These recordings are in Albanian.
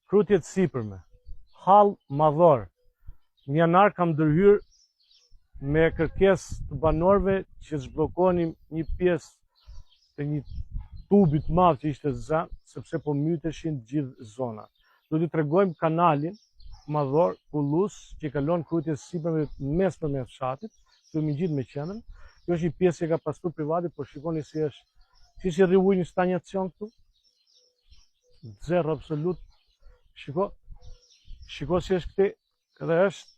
krutjet sipërme, hall madhor. Në janar kam ndërhyr me kërkesë të banorëve që zhbllokonin një pjesë të një tubi të madh që ishte zënë, sepse po myteshin gjithë zona. Do t'ju tregojmë kanalin madhor Kullus që kalon krutjes sipërme mes fshatit, këtu më gjithë me qendrën. Kjo është një pjesë që ka pasur private, por shikoni si është, si rri ujë në stagnacion këtu. Zero absolut. Shiko si është këti, edhe është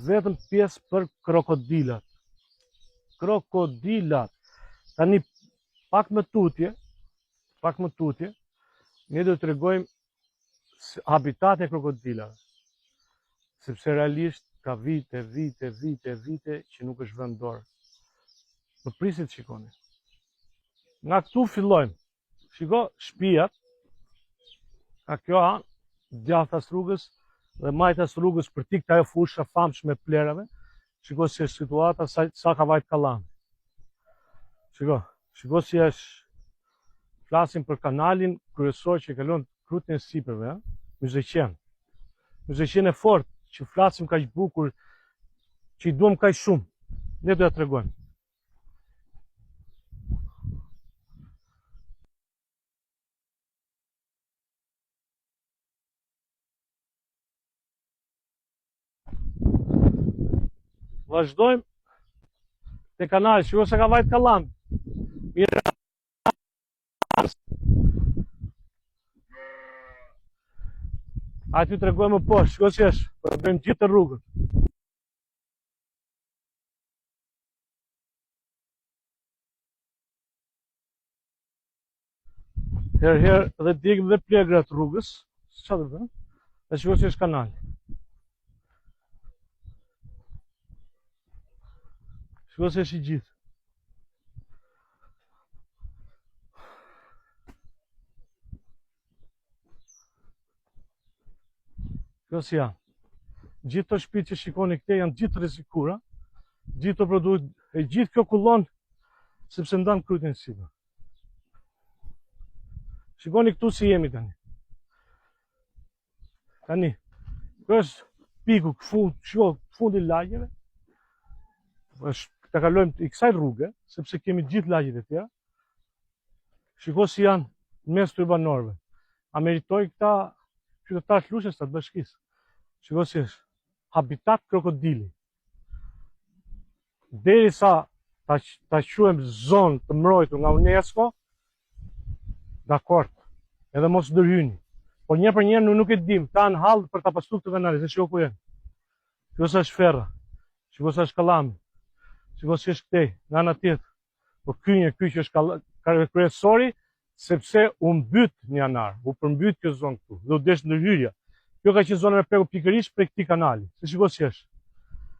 vetëm pjesë për krokodilat. Krokodilat. Tani pak më tutje, ne do të tregojmë habitatin e krokodilave. Sepse realisht ka vite që nuk është vënë dorë. Më prisit shikoni. Nga këtu fillojmë. Shiko shtëpiat. Ka kjo anë, djathtas rrugës dhe majtas rrugës për tik të ajo fusha famshme plerave. Shiko si është situata, sa ka vajt Kallami. Shiko si është, flasim për kanalin kryesor që kalon krutjen e sipërme, Myzeqen. Myzeqen e fort, që flasim kaq bukur, që i duam kaq shumë. Ne do ja tregojmë. Vazhdojmë te kanali, shiko se ka vajt Kallami. A t'ju tregojmë më poshtë, shiko si është, po bëjmë gjithë të rrugën. Herë dhe digëm dhe plegrat rrugës, çfarë do të them? Dhe shiko si është kanali. Shiko se është i gjithë. Kjo si janë. Gjithë të shtëpitë që shikoni këte janë gjithë rrezikura, gjithë të produkte, e gjithë kjo kullon sepse ndan krutjen sipër. Shikoni këtu si jemi tani. Kjo është piku, fundi i lagjeve. Ta kalojmë i kësaj rruge, sepse kemi gjithë lagjet e tjera. Shiko si janë mes të banorëve. A meritoj këta qytetarë të lushes të bashkisë? Shiko si është. Habitat krokodili. Derisa ta quajmë zonë të mbrojtur nga UNESCO, dakord, edhe mos ndërhyni. Po një për një nuk e dim, ta në hall për ta pasur këtë kanal, se shiko ku janë. Shiko sa është ferra. Shiko sa është Kallami. Shiko si është këtej, nga ana tjetër. Po ky që është kryesori, sepse u mbyt një janar, u përmbyt kjo zonë këtu, dhe u desh ndërhyrja. Kjo ka qenë zona me preku pikërisht prej këtij kanali. Se shiko si është.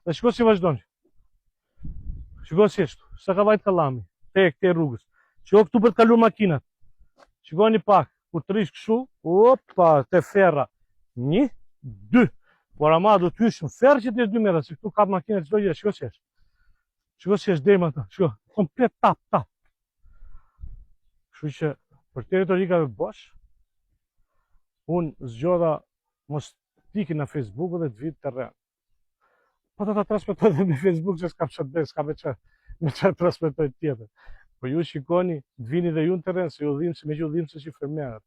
Dhe shiko si vazhdon. Shiko si është. Sa ka vajt Kallami, te këtej rrugës. Shiko këtu për të kaluar makinat. Shikoni pak, kur të rish kështu, opa, te ferra. 1, 2. Por ama do të hysh në ferrë që të 2 metra, se këtu ka makinat çdo gjë, shiko si është. Shiko si është deri më atë, shiko, komplet tap. Kështu që për territorikave bosh, unë zgjodha mos tiki në Facebook dhe të vitë të rrenë. Po të ta transmetoj dhe në Facebook që s'ka pëshat s'ka me që transmetoj tjetër. Po ju shikoni, të vini dhe ju në të rrenë, se ju dhimë se me që ju dhimë se që fermerët.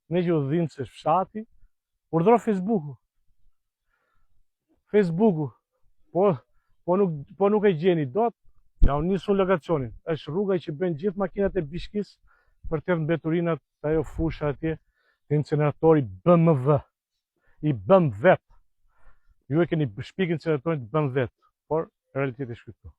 Ne që ju dhimë se fshati, urdhro Facebooku. Po nuk e gjeni dot, ja unë nisu lokacionin. Është rruga që bën gjithë makinat e Bishkis për të mbeturinat të ajo fusha atje, incineratori BMW. I bëm vetë. Ju e keni shpik inceneratorin të bëm vetë, por realiteti është këtu.